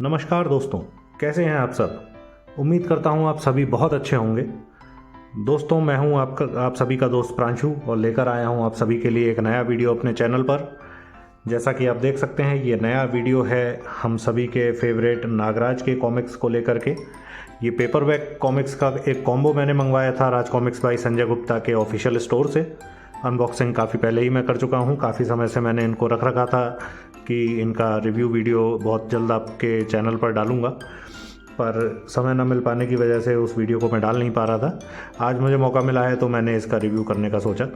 नमस्कार दोस्तों, कैसे हैं आप सब। उम्मीद करता हूं आप सभी बहुत अच्छे होंगे। दोस्तों, मैं हूं आप सभी का दोस्त प्रांशु और लेकर आया हूं आप सभी के लिए एक नया वीडियो अपने चैनल पर। जैसा कि आप देख सकते हैं, ये नया वीडियो है हम सभी के फेवरेट नागराज के कॉमिक्स को लेकर के। ये पेपरबैक कॉमिक्स का एक कॉम्बो मैंने मंगवाया था राज कॉमिक्स बाई संजय गुप्ता के ऑफिशियल स्टोर से। अनबॉक्सिंग काफ़ी पहले ही मैं कर चुका हूँ, काफ़ी समय से मैंने इनको रख रखा था कि इनका रिव्यू वीडियो बहुत जल्द आपके चैनल पर डालूँगा, पर समय न मिल पाने की वजह से उस वीडियो को मैं डाल नहीं पा रहा था। आज मुझे मौका मिला है तो मैंने इसका रिव्यू करने का सोचा।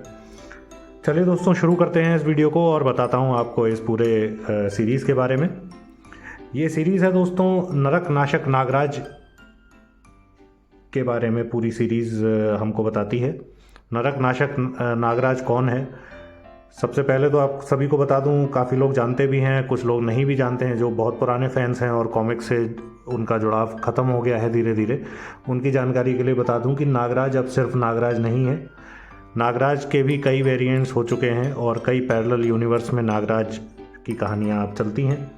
चलिए दोस्तों, शुरू करते हैं इस वीडियो को और बताता हूँ आपको इस पूरे सीरीज़ के बारे में। ये सीरीज़ है दोस्तों नरक नाशक नागराज के बारे में। पूरी सीरीज़ हमको बताती है नरक नाशक नागराज कौन है। सबसे पहले तो आप सभी को बता दूं, काफ़ी लोग जानते भी हैं, कुछ लोग नहीं भी जानते हैं। जो बहुत पुराने फैंस हैं और कॉमिक्स से उनका जुड़ाव ख़त्म हो गया है धीरे धीरे, उनकी जानकारी के लिए बता दूं कि नागराज अब सिर्फ नागराज नहीं है। नागराज के भी कई वेरिएंट्स हो चुके हैं और कई पैरेलल यूनिवर्स में नागराज की कहानियाँ अब चलती हैं।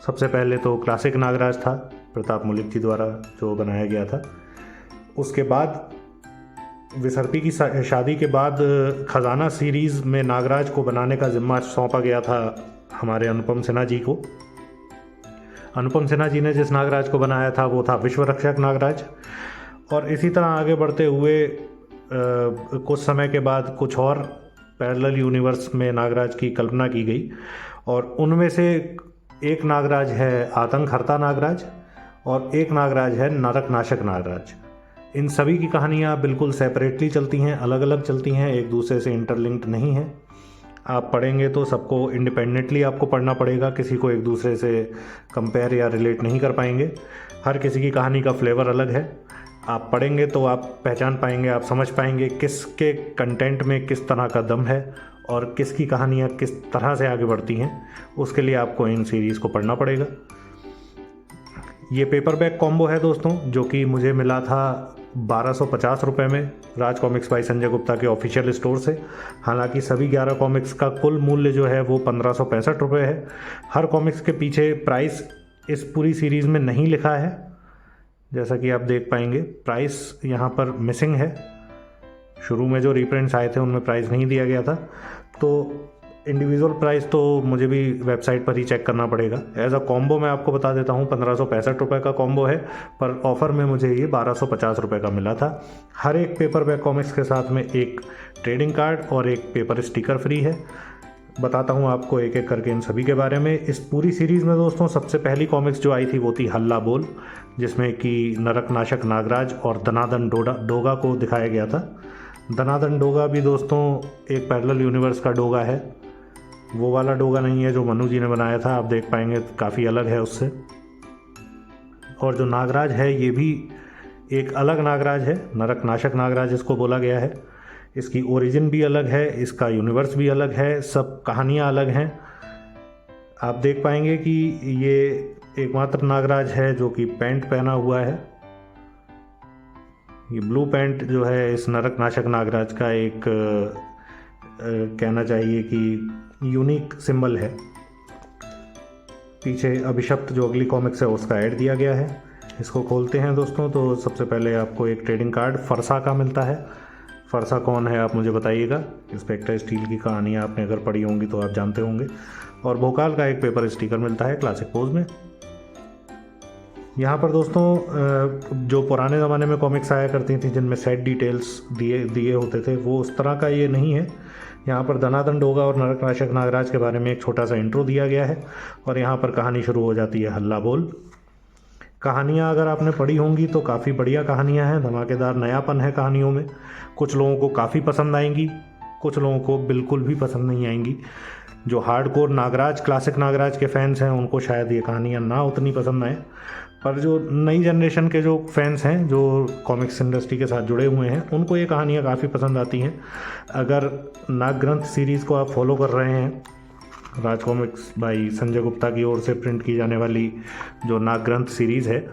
सबसे पहले तो क्लासिक नागराज था, प्रताप मुलिक जी द्वारा जो बनाया गया था। उसके बाद विसर्पी की शादी के बाद खजाना सीरीज़ में नागराज को बनाने का जिम्मा सौंपा गया था हमारे अनुपम सिन्हा जी को। अनुपम सिन्हा जी ने जिस नागराज को बनाया था वो था विश्व रक्षक नागराज। और इसी तरह आगे बढ़ते हुए कुछ समय के बाद कुछ और पैरेलल यूनिवर्स में नागराज की कल्पना की गई और उनमें से एक नागराज है आतंकहर्ता नागराज और एक नागराज है नरक नाशक नागराज। इन सभी की कहानियाँ बिल्कुल सेपरेटली चलती हैं, अलग अलग चलती हैं, एक दूसरे से इंटरलिंक्ड नहीं हैं। आप पढ़ेंगे तो सबको इंडिपेंडेंटली आपको पढ़ना पड़ेगा, किसी को एक दूसरे से कंपेयर या रिलेट नहीं कर पाएंगे। हर किसी की कहानी का फ्लेवर अलग है। आप पढ़ेंगे तो आप पहचान पाएंगे, आप समझ पाएंगे किसके कंटेंट में किस तरह का दम है और किसकी कहानियाँ किस तरह से आगे बढ़ती हैं। उसके लिए आपको इन सीरीज़ को पढ़ना पड़ेगा। ये पेपरबैक कॉम्बो है दोस्तों, जो कि मुझे मिला था 1250 रुपये में राज कॉमिक्स बाई संजय गुप्ता के ऑफिशियल स्टोर से। हालांकि सभी 11 कॉमिक्स का कुल मूल्य जो है वो 1565 रुपये है। हर कॉमिक्स के पीछे प्राइस इस पूरी सीरीज़ में नहीं लिखा है, जैसा कि आप देख पाएंगे। प्राइस यहाँ पर मिसिंग है। शुरू में जो रीप्रिंट्स आए थे उनमें प्राइस नहीं दिया गया था, तो इंडिविजुअल प्राइस तो मुझे भी वेबसाइट पर ही चेक करना पड़ेगा। एज अ कॉम्बो मैं आपको बता देता हूँ 1565 रुपये का कॉम्बो है, पर ऑफ़र में मुझे ये 1250 रुपये का मिला था। हर एक पेपरबैक कॉमिक्स के साथ में एक ट्रेडिंग कार्ड और एक पेपर स्टिकर फ्री है। बताता हूँ आपको एक एक करके इन सभी के बारे में। इस पूरी सीरीज़ में दोस्तों सबसे पहली कॉमिक्स जो आई थी वो थी हल्ला बोल, जिसमें कि नरक नाशक नागराज और दनादन डोगा को दिखाया गया था। दनादन डोगा भी दोस्तों एक पैरेलल यूनिवर्स का डोगा है। वो वाला डोगा नहीं है जो मनु जी ने बनाया था, आप देख पाएंगे काफ़ी अलग है उससे। और जो नागराज है ये भी एक अलग नागराज है, नरक नाशक नागराज इसको बोला गया है। इसकी ओरिजिन भी अलग है, इसका यूनिवर्स भी अलग है, सब कहानियाँ अलग हैं। आप देख पाएंगे कि ये एकमात्र नागराज है जो कि पैंट पहना हुआ है। ये ब्लू पैंट जो है इस नरक नाशक नागराज का एक कहना चाहिए कि यूनिक सिंबल है। पीछे अभिशप्त जो अगली कॉमिक्स है उसका ऐड दिया गया है। इसको खोलते हैं दोस्तों, तो सबसे पहले आपको एक ट्रेडिंग कार्ड फरसा का मिलता है। फरसा कौन है आप मुझे बताइएगा। इंस्पेक्टर स्टील की कहानियाँ आपने अगर पढ़ी होंगी तो आप जानते होंगे। और भोकाल का एक पेपर स्टिकर मिलता है क्लासिक पोज में। यहाँ पर दोस्तों जो पुराने ज़माने में कॉमिक्स आया करती थी जिनमें सेट डिटेल्स दिए होते थे, वो उस तरह का ये नहीं है। यहाँ पर दनादन डोगा और नरक नाशक नागराज के बारे में एक छोटा सा इंट्रो दिया गया है और यहाँ पर कहानी शुरू हो जाती है हल्ला बोल। कहानियाँ अगर आपने पढ़ी होंगी तो काफ़ी बढ़िया कहानियाँ हैं, धमाकेदार नयापन है कहानियों में। कुछ लोगों को काफ़ी पसंद आएंगी, कुछ लोगों को बिल्कुल भी पसंद नहीं आएंगी। जो हार्डकोर नागराज क्लासिक नागराज के फैंस हैं उनको शायद ये कहानियाँ ना उतनी पसंद आए, पर जो नई जनरेशन के जो फैंस हैं जो कॉमिक्स इंडस्ट्री के साथ जुड़े हुए हैं उनको ये कहानियाँ काफ़ी पसंद आती हैं। अगर नागग्रंथ सीरीज़ को आप फॉलो कर रहे हैं, राज कॉमिक्स बाई संजय गुप्ता की ओर से प्रिंट की जाने वाली जो नागग्रंथ सीरीज़ है,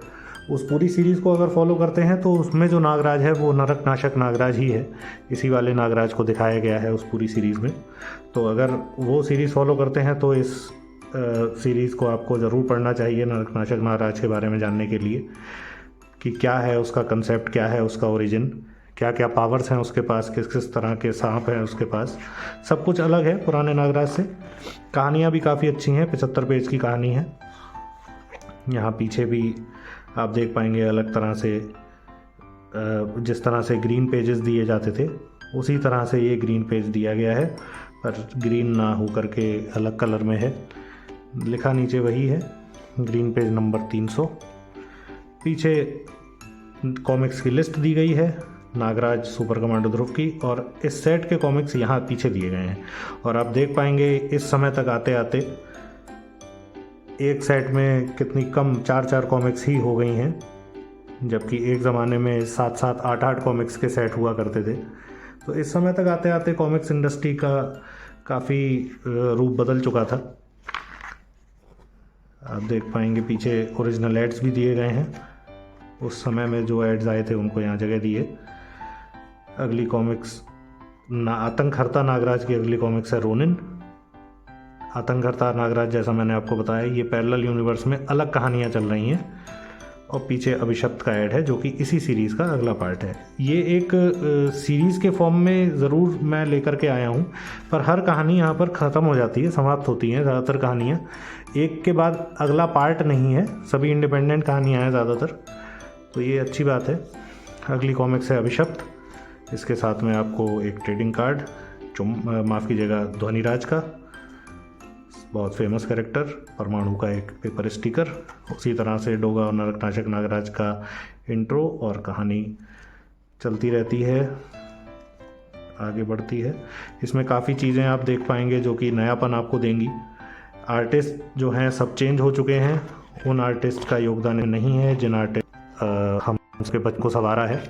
उस पूरी सीरीज़ को अगर फॉलो करते हैं तो उसमें जो नागराज है वो नरक नाशक नागराज ही है। इसी वाले नागराज को दिखाया गया है उस पूरी सीरीज़ में। तो अगर वो सीरीज़ फॉलो करते हैं तो इस सीरीज़ को आपको ज़रूर पढ़ना चाहिए नरकनाशक नागराज के बारे में जानने के लिए कि क्या है उसका कंसेप्ट, क्या है उसका ओरिजिन, क्या क्या पावर्स हैं उसके पास, किस किस तरह के सांप हैं उसके पास। सब कुछ अलग है पुराने नागराज से। कहानियाँ भी काफ़ी अच्छी हैं, 75 पेज की कहानी है। यहाँ पीछे भी आप देख पाएंगे अलग तरह से, जिस तरह से ग्रीन पेजेस दिए जाते थे उसी तरह से ये ग्रीन पेज दिया गया है, पर ग्रीन ना हो करके अलग कलर में है। लिखा नीचे वही है, ग्रीन पेज नंबर 300। पीछे कॉमिक्स की लिस्ट दी गई है नागराज सुपर कमांडो ध्रुव की, और इस सेट के कॉमिक्स यहाँ पीछे दिए गए हैं। और आप देख पाएंगे इस समय तक आते आते एक सेट में कितनी कम 4-4 कॉमिक्स ही हो गई हैं, जबकि एक ज़माने में 7-7, 8-8 कॉमिक्स के सेट हुआ करते थे। तो इस समय तक आते आते कॉमिक्स इंडस्ट्री का काफ़ी रूप बदल चुका था। आप देख पाएंगे पीछे ओरिजिनल एड्स भी दिए गए हैं, उस समय में जो एड्स आए थे उनको यहाँ जगह दिए। अगली कॉमिक्स आतंकहर्ता नागराज की अगली कॉमिक्स है रोनिन। आतंकहर्ता नागराज, जैसा मैंने आपको बताया, ये पैरेलल यूनिवर्स में अलग कहानियाँ चल रही हैं। और पीछे अभिशप्त का ऐड है जो कि इसी सीरीज़ का अगला पार्ट है। ये एक सीरीज़ के फॉर्म में ज़रूर मैं लेकर के आया हूँ, पर हर कहानी यहाँ पर ख़त्म हो जाती है, समाप्त होती हैं ज़्यादातर कहानियाँ। एक के बाद अगला पार्ट नहीं है, सभी इंडिपेंडेंट कहानियाँ हैं ज़्यादातर, तो ये अच्छी बात है। अगली कॉमिक्स है अभिशप्त। इसके साथ में आपको एक ट्रेडिंग कार्ड, माफ़ कीजिएगा, ध्वनिराज का, बहुत फेमस कैरेक्टर, परमाणु का एक पेपर स्टिकर। उसी तरह से डोगा और नरकनाशक नागराज का इंट्रो और कहानी चलती रहती है, आगे बढ़ती है। इसमें काफ़ी चीज़ें आप देख पाएंगे जो कि नयापन आपको देंगी। आर्टिस्ट जो हैं सब चेंज हो चुके हैं, उन आर्टिस्ट का योगदान नहीं है जिन आर्टिस्ट हम उसके बच्चे को संवारा है,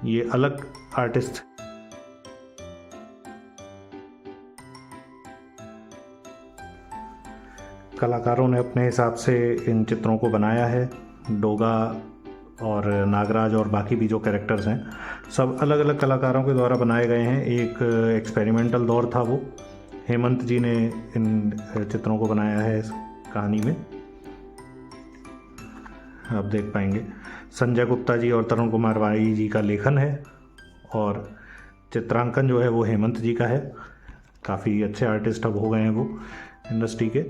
ये अलग आर्टिस्ट। कलाकारों ने अपने हिसाब से इन चित्रों को बनाया है। डोगा और नागराज और बाकी भी जो कैरेक्टर्स हैं सब अलग अलग कलाकारों के द्वारा बनाए गए हैं। एक एक्सपेरिमेंटल दौर था वो, हेमंत जी ने इन चित्रों को बनाया है इस कहानी में, आप देख पाएंगे। संजय गुप्ता जी और तरुण कुमार वाई जी का लेखन है और चित्रांकन जो है वो हेमंत जी का है। काफ़ी अच्छे आर्टिस्ट अब हो गए हैं वो इंडस्ट्री के।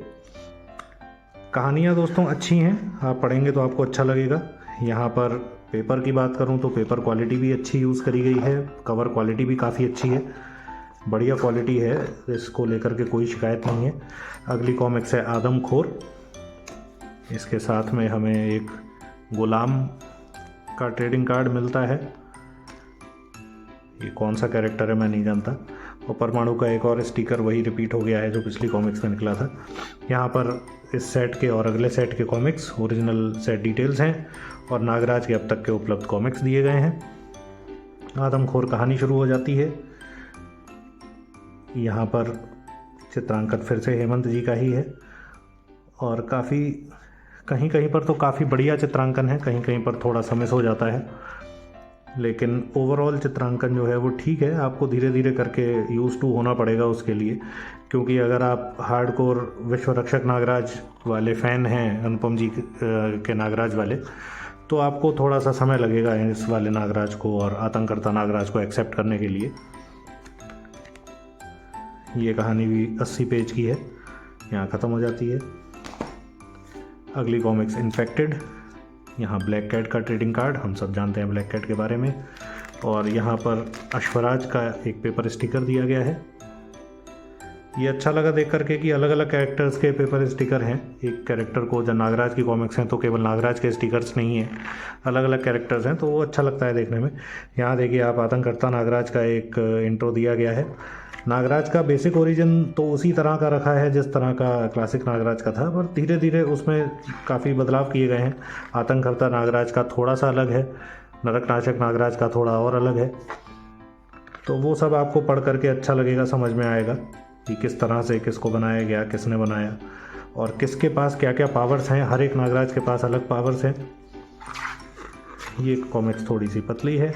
कहानियाँ दोस्तों अच्छी हैं, आप पढ़ेंगे तो आपको अच्छा लगेगा। यहाँ पर पेपर की बात करूँ तो पेपर क्वालिटी भी अच्छी यूज़ करी गई है, कवर क्वालिटी भी काफ़ी अच्छी है, बढ़िया क्वालिटी है, इसको लेकर के कोई शिकायत नहीं है। अगली कॉमिक्स है आदमखोर। इसके साथ में हमें एक गुलाम का ट्रेडिंग कार्ड मिलता है, ये कौन सा कैरेक्टर है मैं नहीं जानता। और परमाणु का एक और स्टिकर वही रिपीट हो गया है जो पिछली कॉमिक्स में निकला था। यहाँ पर इस सेट के और अगले सेट के कॉमिक्स, ओरिजिनल सेट डिटेल्स हैं और नागराज के अब तक के उपलब्ध कॉमिक्स दिए गए हैं। आदमखोर कहानी शुरू हो जाती है। यहाँ पर चित्रांकन फिर से हेमंत जी का ही है और काफ़ी कहीं कहीं पर तो काफ़ी बढ़िया चित्रांकन है, कहीं कहीं पर थोड़ा समझ हो जाता है, लेकिन ओवरऑल चित्रांकन जो है वो ठीक है। आपको धीरे धीरे करके यूज़ टू होना पड़ेगा उसके लिए, क्योंकि अगर आप हार्डकोर विश्व रक्षक नागराज वाले फ़ैन हैं, अनुपम जी के नागराज वाले, तो आपको थोड़ा सा समय लगेगा इस वाले नागराज को और आतंककर्ता नागराज को एक्सेप्ट करने के लिए। ये कहानी भी 80 पेज की है, यहाँ ख़त्म हो जाती है। अगली कॉमिक्स इन्फेक्टेड। यहाँ ब्लैक कैट का ट्रेडिंग कार्ड, हम सब जानते हैं ब्लैक कैट के बारे में, और यहाँ पर अश्वराज का एक पेपर स्टिकर दिया गया है। ये अच्छा लगा देख करके कि अलग अलग कैरेक्टर्स के पेपर स्टिकर हैं। एक कैरेक्टर को, जब नागराज की कॉमिक्स हैं तो केवल नागराज के स्टिकर्स नहीं हैं, अलग अलग कैरेक्टर्स हैं, तो वो अच्छा लगता है देखने में। यहाँ देखिए आप, आतंककर्ता नागराज का एक इंट्रो दिया गया है। नागराज का बेसिक ओरिजिन तो उसी तरह का रखा है जिस तरह का क्लासिक नागराज का था, पर धीरे धीरे उसमें काफ़ी बदलाव किए गए हैं। आतंककर्ता नागराज का थोड़ा सा अलग है, नरकनाशक नागराज का थोड़ा और अलग है, तो वो सब आपको पढ़ करके अच्छा लगेगा, समझ में आएगा कि किस तरह से किसको बनाया गया, किसने बनाया और किसके पास क्या क्या पावर्स हैं। हर एक नागराज के पास अलग पावर्स हैं। ये कॉमिक्स थोड़ी सी पतली है,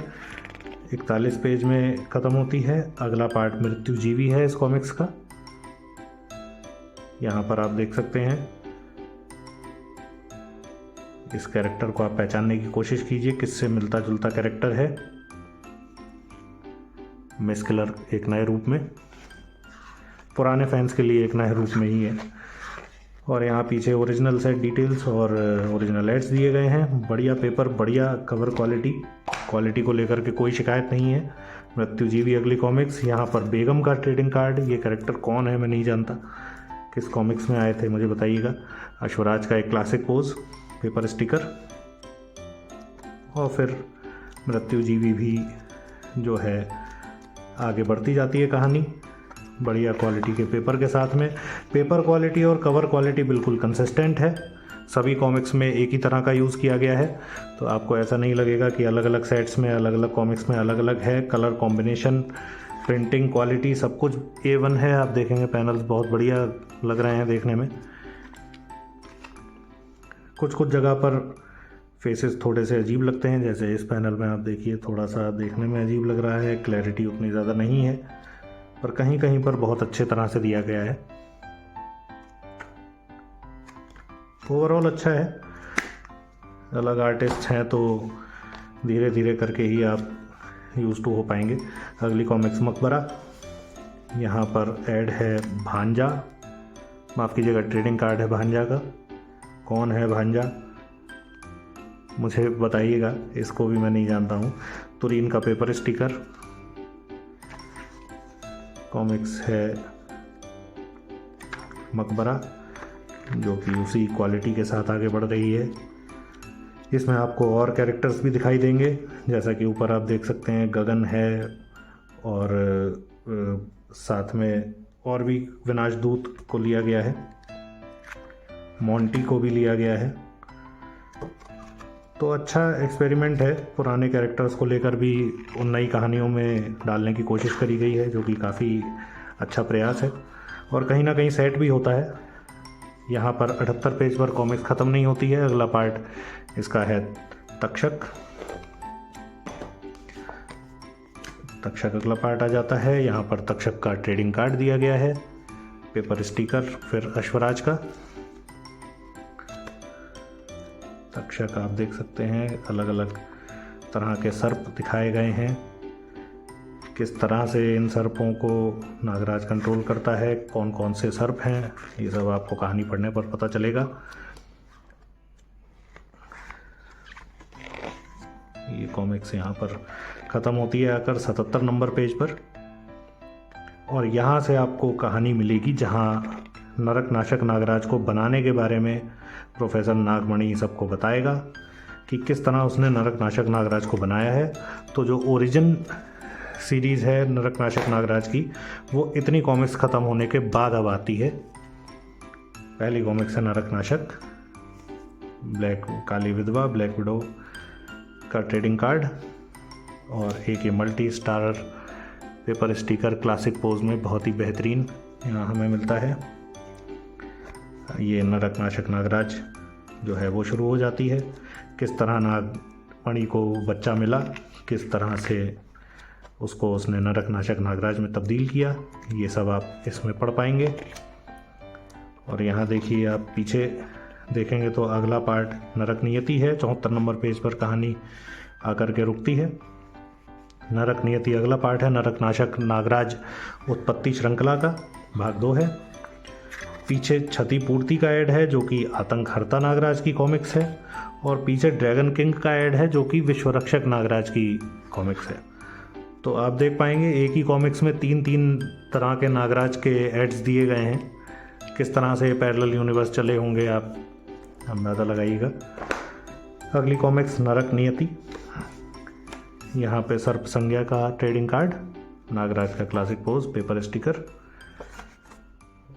41 पेज में ख़त्म होती है। अगला पार्ट मृत्युजीवी है इस कॉमिक्स का। यहाँ पर आप देख सकते हैं, इस कैरेक्टर को आप पहचानने की कोशिश कीजिए किससे मिलता जुलता कैरेक्टर है। मिस किलर एक नए रूप में, पुराने फैंस के लिए एक नए रूप में ही है। और यहाँ पीछे ओरिजिनल सेट डिटेल्स और ओरिजिनल एड्स दिए गए हैं। बढ़िया पेपर, बढ़िया कवर क्वालिटी को लेकर के कोई शिकायत नहीं है। मृत्युजीवी अगली कॉमिक्स। यहाँ पर बेगम का ट्रेडिंग कार्ड, ये कैरेक्टर कौन है मैं नहीं जानता, किस कॉमिक्स में आए थे मुझे बताइएगा। अश्वराज का एक क्लासिक पोज पेपर स्टिकर, और फिर मृत्युजीवी भी जो है आगे बढ़ती जाती है कहानी बढ़िया क्वालिटी के पेपर के साथ में। पेपर क्वालिटी और कवर क्वालिटी बिल्कुल कंसिस्टेंट है, सभी कॉमिक्स में एक ही तरह का यूज़ किया गया है, तो आपको ऐसा नहीं लगेगा कि अलग अलग सेट्स में अलग अलग कॉमिक्स में अलग अलग है। कलर कॉम्बिनेशन, प्रिंटिंग क्वालिटी सब कुछ A1 है। आप देखेंगे पैनल्स बहुत बढ़िया लग रहे हैं देखने में। कुछ जगह पर फेसेस थोड़े से अजीब लगते हैं, जैसे इस पैनल में आप देखिए थोड़ा सा देखने में अजीब लग रहा है, क्लैरिटी उतनी ज़्यादा नहीं है, पर कहीं कहीं पर बहुत अच्छे तरह से दिया गया है। ओवरऑल अच्छा है। अलग आर्टिस्ट हैं तो धीरे धीरे करके ही आप यूज टू हो पाएंगे। अगली कॉमिक्स मकबरा। यहाँ पर ऐड है भांजा, माफ़ कीजिएगा ट्रेडिंग कार्ड है भांजा का। कौन है भांजा मुझे बताइएगा, इसको भी मैं नहीं जानता हूँ। तुरीन का पेपर स्टिकर। कॉमिक्स है मकबरा, जो कि उसी क्वालिटी के साथ आगे बढ़ रही है। इसमें आपको और कैरेक्टर्स भी दिखाई देंगे, जैसा कि ऊपर आप देख सकते हैं गगन है, और साथ में और भी विनाशदूत को लिया गया है, मोंटी को भी लिया गया है। तो अच्छा एक्सपेरिमेंट है, पुराने कैरेक्टर्स को लेकर भी उन नई कहानियों में डालने की कोशिश करी गई है, जो कि काफ़ी अच्छा प्रयास है। और कहीं ना कहीं सेट भी होता है। यहाँ पर 78 पेज पर कॉमिक्स ख़त्म नहीं होती है। अगला पार्ट इसका है तक्षक अगला पार्ट आ जाता है। यहाँ पर तक्षक का ट्रेडिंग कार्ड दिया गया है, पेपर स्टिकर, फिर अश्वराज का तक्षक आप देख सकते हैं। अलग अलग तरह के सर्प दिखाए गए हैं, किस तरह से इन सर्पों को नागराज कंट्रोल करता है, कौन कौन से सर्प हैं, ये सब आपको कहानी पढ़ने पर पता चलेगा। ये कॉमिक्स यहाँ पर ख़त्म होती है आकर 77 नंबर पेज पर, और यहाँ से आपको कहानी मिलेगी जहाँ नरक नाशक नागराज को बनाने के बारे में प्रोफेसर नागमणि सबको बताएगा कि किस तरह उसने नरक नाशक नागराज को बनाया है। तो जो ओरिजिन सीरीज़ है नरक नाशक नागराज की, वो इतनी कॉमिक्स ख़त्म होने के बाद अब आती है। पहली कॉमिक्स है नरक नाशक, काली विधवा, ब्लैक विडो का ट्रेडिंग कार्ड, और एक ये multi star paper sticker classic pose में बहुत ही बेहतरीन यहाँ हमें मिलता है। ये नरक नाशक नागराज जो है वो शुरू हो जाती है, किस तरह नागमणि को बच्चा मिला, किस तरह से उसको उसने नरक नाशक नागराज में तब्दील किया, ये सब आप इसमें पढ़ पाएंगे। और यहाँ देखिए, आप पीछे देखेंगे तो अगला पार्ट नरक नियति है। 74 नंबर पेज पर कहानी आकर के रुकती है। नरक नियति अगला पार्ट है। नरक नाशक नागराज उत्पत्ति श्रृंखला का भाग 2 है। पीछे क्षतिपूर्ति का ऐड है, जो कि आतंकहर्ता नागराज की कॉमिक्स है, और पीछे ड्रैगन किंग का ऐड है, जो कि विश्वरक्षक नागराज की कॉमिक्स है। तो आप देख पाएंगे एक ही कॉमिक्स में 3 तरह के नागराज के एड्स दिए गए हैं। किस तरह से पैरेलल यूनिवर्स चले होंगे आप अंदाज़ा लगाइएगा। अगली कॉमिक्स नरक नियति। यहाँ पे सर्प संज्ञा का ट्रेडिंग कार्ड, नागराज का क्लासिक पोज, पेपर स्टिकर,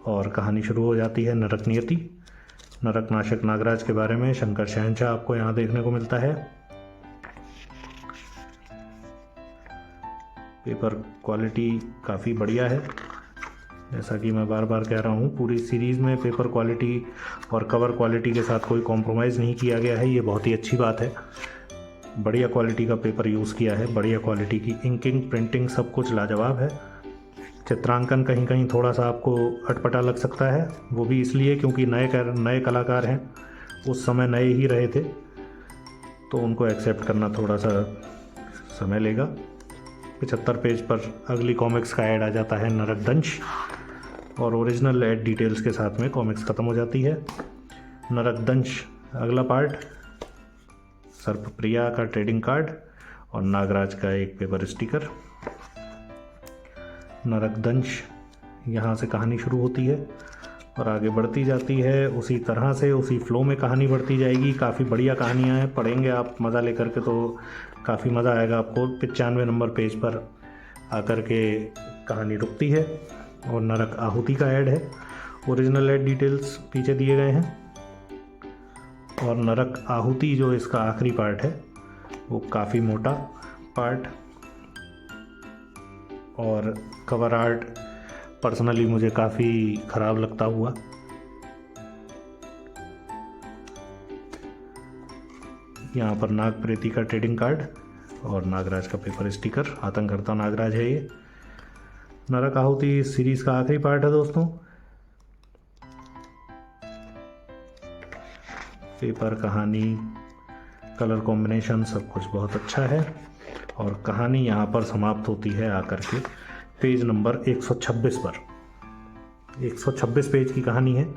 और कहानी शुरू हो जाती है नरक नियति। नरक नाशक नागराज के बारे में शंकर शहनशाह आपको यहाँ देखने को मिलता है। पेपर क्वालिटी काफ़ी बढ़िया है, जैसा कि मैं बार बार कह रहा हूँ, पूरी सीरीज़ में पेपर क्वालिटी और कवर क्वालिटी के साथ कोई कॉम्प्रोमाइज़ नहीं किया गया है। ये बहुत ही अच्छी बात है। बढ़िया क्वालिटी का पेपर यूज़ किया है, बढ़िया क्वालिटी की इंकिंग, प्रिंटिंग, सब कुछ लाजवाब है। चित्रांकन कहीं कहीं थोड़ा सा आपको अटपटा लग सकता है, वो भी इसलिए क्योंकि नए कलाकार हैं, उस समय नए ही रहे थे, तो उनको एक्सेप्ट करना थोड़ा सा समय लेगा। 75 पेज पर अगली कॉमिक्स का ऐड आ जाता है, नरकदंश, और ओरिजिनल ऐड डिटेल्स के साथ में कॉमिक्स ख़त्म हो जाती है। नरकदंश अगला पार्ट, सर्पप्रिया का ट्रेडिंग कार्ड और नागराज का एक पेपर स्टिकर। नरकदंश यहाँ से कहानी शुरू होती है और आगे बढ़ती जाती है, उसी तरह से उसी फ्लो में कहानी बढ़ती जाएगी। काफ़ी बढ़िया कहानियाँ हैं, पढ़ेंगे आप मज़ा लेकर के तो काफ़ी मज़ा आएगा आपको। 95 नंबर पेज पर आकर के कहानी रुकती है और नरक आहुति का ऐड है। ओरिजिनल ऐड डिटेल्स पीछे दिए गए हैं, और नरक आहुति जो इसका आखिरी पार्ट है वो काफ़ी मोटा पार्ट, और कवर आर्ट पर्सनली मुझे काफ़ी ख़राब लगता हुआ। यहाँ पर नाग प्रेती का ट्रेडिंग कार्ड और नागराज का पेपर स्टिकर, आतंककर्ता नागराज है ये। नरक आहुति इस सीरीज़ का आखिरी पार्ट है दोस्तों। पेपर, कहानी, कलर कॉम्बिनेशन सब कुछ बहुत अच्छा है, और कहानी यहाँ पर समाप्त होती है आकर के पेज नंबर 126 पर। 126 पेज की कहानी है,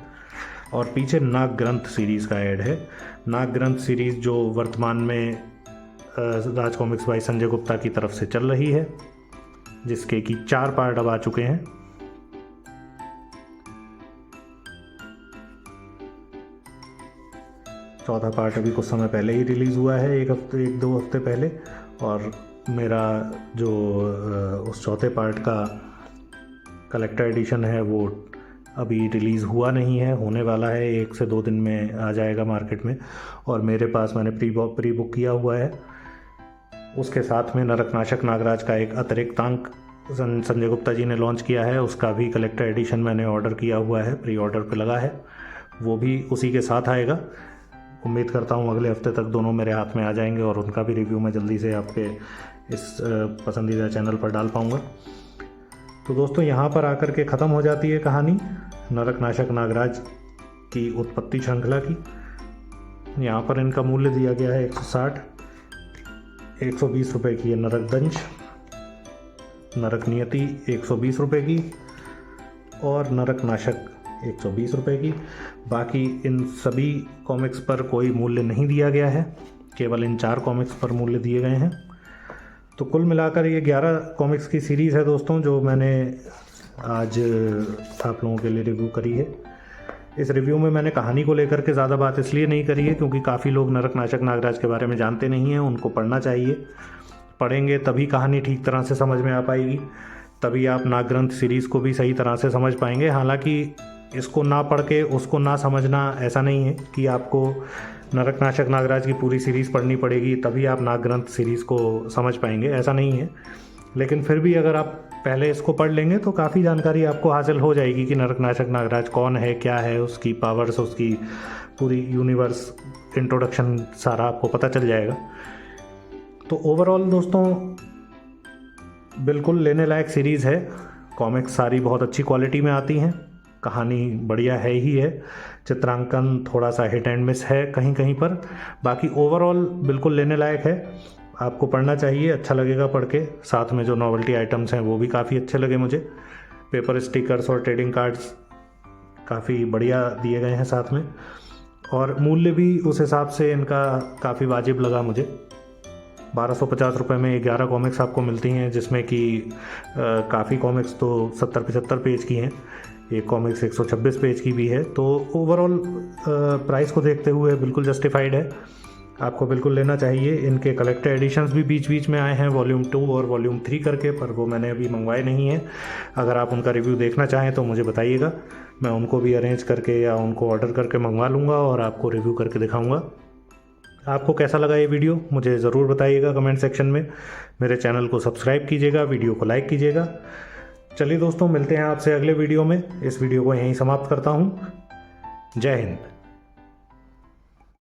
और पीछे नाग ग्रंथ सीरीज़ का ऐड है। नाग ग्रंथ सीरीज़ जो वर्तमान में राज कॉमिक्स बाय संजय गुप्ता की तरफ से चल रही है, जिसके कि 4 पार्ट अब आ चुके हैं। चौथा पार्ट अभी कुछ समय पहले ही रिलीज़ हुआ है, एक दो हफ्ते पहले, और मेरा जो उस चौथे पार्ट का कलेक्टर एडिशन है वो अभी रिलीज़ हुआ नहीं है, होने वाला है, 1 से 2 दिन में आ जाएगा मार्केट में, और मेरे पास मैंने प्री बुक किया हुआ है। उसके साथ में नरकनाशक नागराज का एक अतिरिक्त अंक संजय गुप्ता जी ने लॉन्च किया है, उसका भी कलेक्टर एडिशन मैंने ऑर्डर किया हुआ है, प्री ऑर्डर पे लगा है, वो भी उसी के साथ आएगा। उम्मीद करता हूँ अगले हफ्ते तक दोनों मेरे हाथ में आ जाएंगे, और उनका भी रिव्यू मैं जल्दी से आपके इस पसंदीदा चैनल पर डाल पाऊँगा। तो दोस्तों यहाँ पर आकर के ख़त्म हो जाती है कहानी नरकनाशक नागराज की उत्पत्ति श्रृंखला की। यहाँ पर इनका मूल्य दिया गया है 160, 120 रुपये की है नरकदंश, नरक नियति 120 रुपये की, और नरकनाशक 120 रुपये की। बाकी इन सभी कॉमिक्स पर कोई मूल्य नहीं दिया गया है, केवल इन 4 कॉमिक्स पर मूल्य दिए गए हैं। तो कुल मिलाकर ये 11 कॉमिक्स की सीरीज़ है दोस्तों, जो मैंने आज आप लोगों के लिए रिव्यू करी है। इस रिव्यू में मैंने कहानी को लेकर के ज़्यादा बात इसलिए नहीं करी है क्योंकि काफ़ी लोग नरकनाशक नागराज के बारे में जानते नहीं हैं, उनको पढ़ना चाहिए। पढ़ेंगे तभी कहानी ठीक तरह से समझ में आ पाएगी, तभी आप नागग्रंथ सीरीज़ को भी सही तरह से समझ पाएंगे। हालांकि इसको ना पढ़ के उसको ना समझना ऐसा नहीं है कि आपको नरकनाशक नागराज की पूरी सीरीज़ पढ़नी पड़ेगी तभी आप नागग्रंथ सीरीज़ को समझ पाएंगे, ऐसा नहीं है। लेकिन फिर भी अगर आप पहले इसको पढ़ लेंगे तो काफ़ी जानकारी आपको हासिल हो जाएगी कि नरकनाशक नागराज कौन है, क्या है, उसकी पावर्स, उसकी पूरी यूनिवर्स इंट्रोडक्शन सारा आपको पता चल जाएगा। तो ओवरऑल दोस्तों बिल्कुल लेने लायक सीरीज़ है। कॉमिक्स सारी बहुत अच्छी क्वालिटी में आती हैं, कहानी बढ़िया है ही है, चित्रांकन थोड़ा सा हिट एंड मिस है कहीं कहीं पर, बाकी ओवरऑल बिल्कुल लेने लायक है। आपको पढ़ना चाहिए, अच्छा लगेगा पढ़ के। साथ में जो नॉवेल्टी आइटम्स हैं वो भी काफ़ी अच्छे लगे मुझे। पेपर स्टिकर्स और ट्रेडिंग कार्ड्स काफ़ी बढ़िया दिए गए हैं साथ में, और मूल्य भी उस हिसाब से इनका काफ़ी वाजिब लगा मुझे। 1250 रुपये में 11 कॉमिक्स आपको मिलती हैं, जिसमें कि काफ़ी कॉमिक्स तो 70-75 पेज की हैं, एक कॉमिक्स 126 पेज की भी है। तो ओवरऑल प्राइस को देखते हुए बिल्कुल जस्टिफाइड है, आपको बिल्कुल लेना चाहिए। इनके कलेक्टर एडिशंस भी बीच बीच में आए हैं, वॉल्यूम 2 और वॉल्यूम 3 करके, पर वो मैंने अभी मंगवाए नहीं हैं। अगर आप उनका रिव्यू देखना चाहें तो मुझे बताइएगा, मैं उनको भी अरेंज करके या उनको ऑर्डर करके मंगवा लूँगा और आपको रिव्यू करके दिखाऊँगा। आपको कैसा लगा ये वीडियो मुझे ज़रूर बताइएगा कमेंट सेक्शन में। मेरे चैनल को सब्सक्राइब कीजिएगा, वीडियो को लाइक कीजिएगा। चलिए दोस्तों, मिलते हैं आपसे अगले वीडियो में। इस वीडियो को यहीं समाप्त करता हूँ। जय हिंद।